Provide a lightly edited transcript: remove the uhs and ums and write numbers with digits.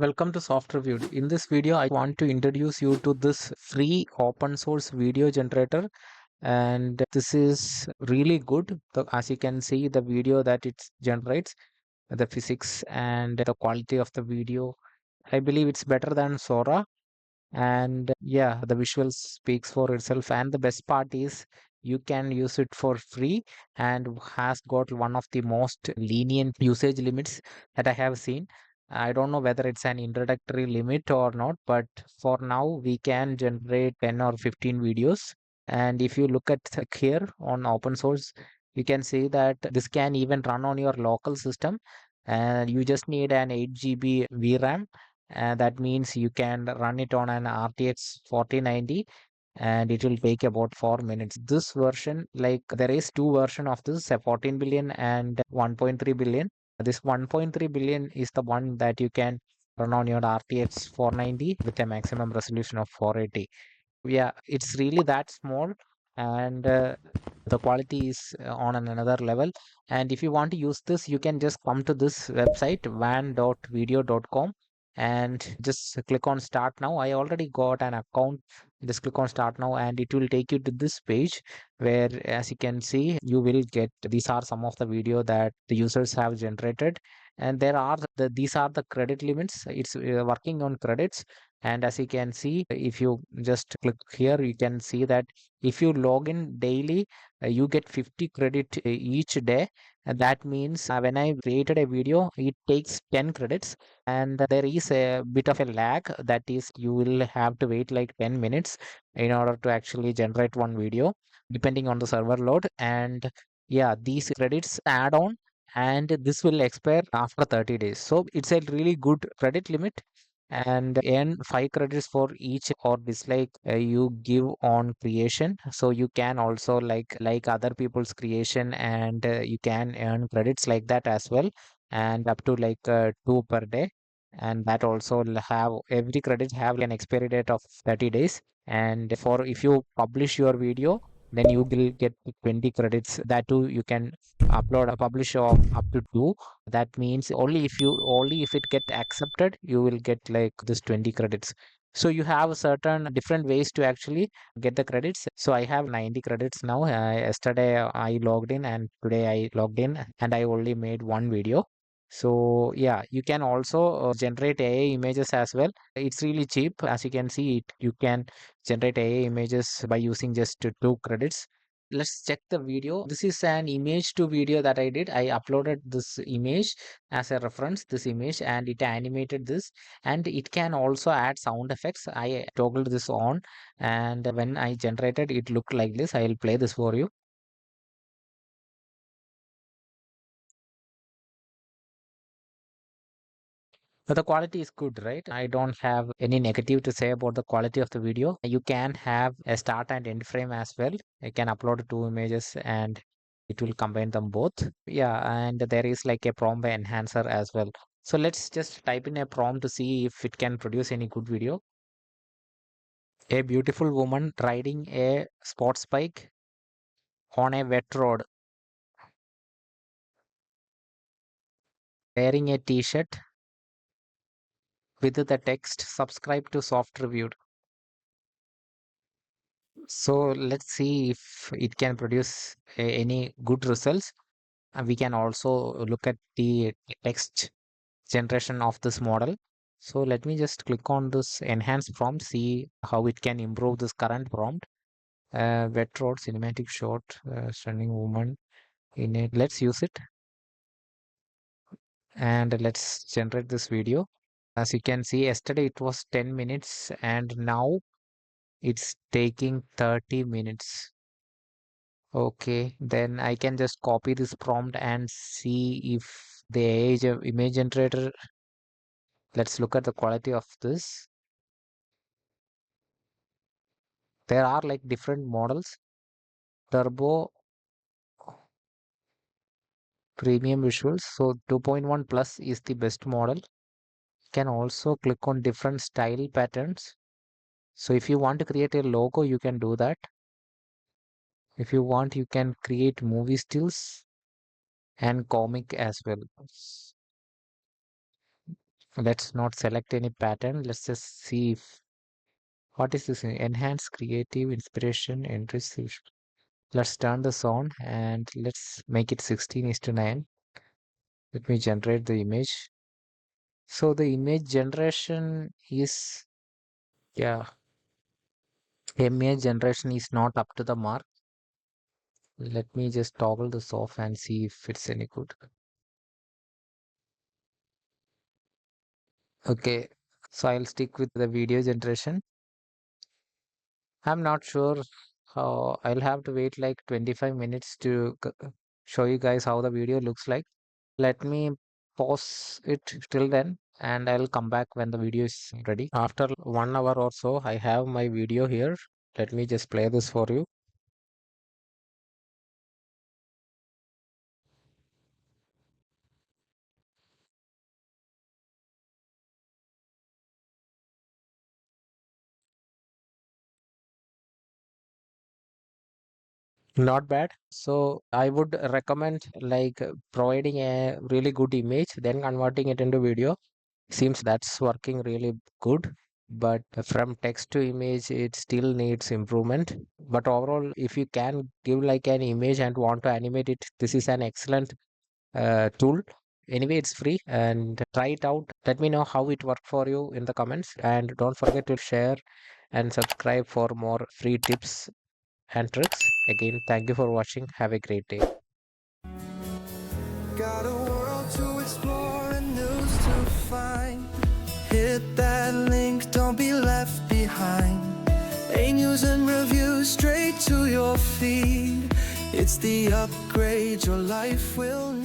Welcome to Soft Review. In this video, I want to introduce you to this free open source video generator, and this is really good. As you can see, the video that it generates, the physics and the quality of the video, I believe it's better than Sora. And yeah, the visual speaks for itself. And the best part is you can use it for free and has got one of the most lenient usage limits that I have seen. I don't know whether it's an introductory limit or not, but for now we can generate 10 or 15 videos. And if you look at here on open source, you can see that this can even run on your local system. And you just need an 8 GB VRAM, and that means you can run it on an RTX 4090 and it will take about 4 minutes. This version, like there is two version of this, a 14 billion and 1.3 billion. This 1.3 billion is the one that you can run on your RTX 490 with a maximum resolution of 480. Yeah, it's really that small, and the quality is on another level. And if you want to use this, you can just come to this website Wan.Video.com and just click on start now. I already got an account. Just click on start now and it will take you to this page where, as you can see, you will get these are some of the video that the users have generated, and these are the credit limits. It's working on credits. And as you can see, if you just click here, you can see that if you log in daily, you get 50 credit each day. And that means when I created a video, it takes 10 credits. And there is a bit of a lag. That is, you will have to wait like 10 minutes in order to actually generate one video, depending on the server load. And yeah, these credits add on, and this will expire after 30 days. So it's a really good credit limit, and earn 5 credits for each or dislike you give on creation. So you can also like other people's creation, and you can earn credits like that as well, and up to like 2 per day. And that also will have every credit have an expiry date of 30 days. And for if you publish your video, then you will get 20 credits. That too you can upload a publish of up to 2. That means only if it get accepted, you will get like this 20 credits. So you have certain different ways to actually get the credits. So I have 90 credits now. Yesterday I logged in and today I logged in, and I only made one video. So yeah, you can also generate AI images as well. It's really cheap. As you can see, you can generate AI images by using just 2 credits. Let's check the video. This is an image to video that I did. I uploaded this image as a reference, this image, and it animated this. And it can also add sound effects. I toggled this on, and when I generated, it looked like this. I will play this for you. But the quality is good, right? I don't have any negative to say about the quality of the video. You can have a start and end frame as well. You can upload 2 images and it will combine them both. Yeah, and there is like a prompt enhancer as well. So let's just type in a prompt to see if it can produce any good video. A beautiful woman riding a sports bike on a wet road, wearing a t-shirt with the text subscribe to soft reviewed. So let's see if it can produce any good results. And we can also look at the text generation of this model. So let me just click on this enhance prompt, see how it can improve this current prompt. Wet road cinematic shot, stunning woman in it. Let's use it and let's generate this video. As you can see, yesterday it was 10 minutes and now it's taking 30 minutes. Okay, then I can just copy this prompt and see if the image generator. Let's look at the quality of this. There are like different models. Turbo, premium visuals. So 2.1 plus is the best model. You can also click on different style patterns. So if you want to create a logo, you can do that. If you want, you can create movie stills and comic as well. Let's not select any pattern. Let's just see if, what is this? Enhance creative inspiration entries. Let's turn this on and let's make it 16:9. Let me generate the image. So the image generation is, yeah, image generation is not up to the mark. Let me just toggle this off and see if it's any good. Okay, so I'll stick with the video generation. I'm not sure how, I'll have to wait like 25 minutes to show you guys how the video looks like. Let me pause it till then and I'll come back when the video is ready. After 1 hour or so, I have my video here. Let me just play this for you. Not bad. So I would recommend like providing a really good image, then converting it into video. Seems that's working really good. But from text to image, it still needs improvement. But overall, if you can give like an image and want to animate it, this is an excellent tool. Anyway, it's free and try it out. Let me know how it worked for you in the comments. And don't forget to share and subscribe for more free tips and tricks. Again, thank you for watching. Have a great day. Got a world to explore and news to find. Hit that link, don't be left behind. A news and reviews straight to your feed. It's the upgrade your life will need.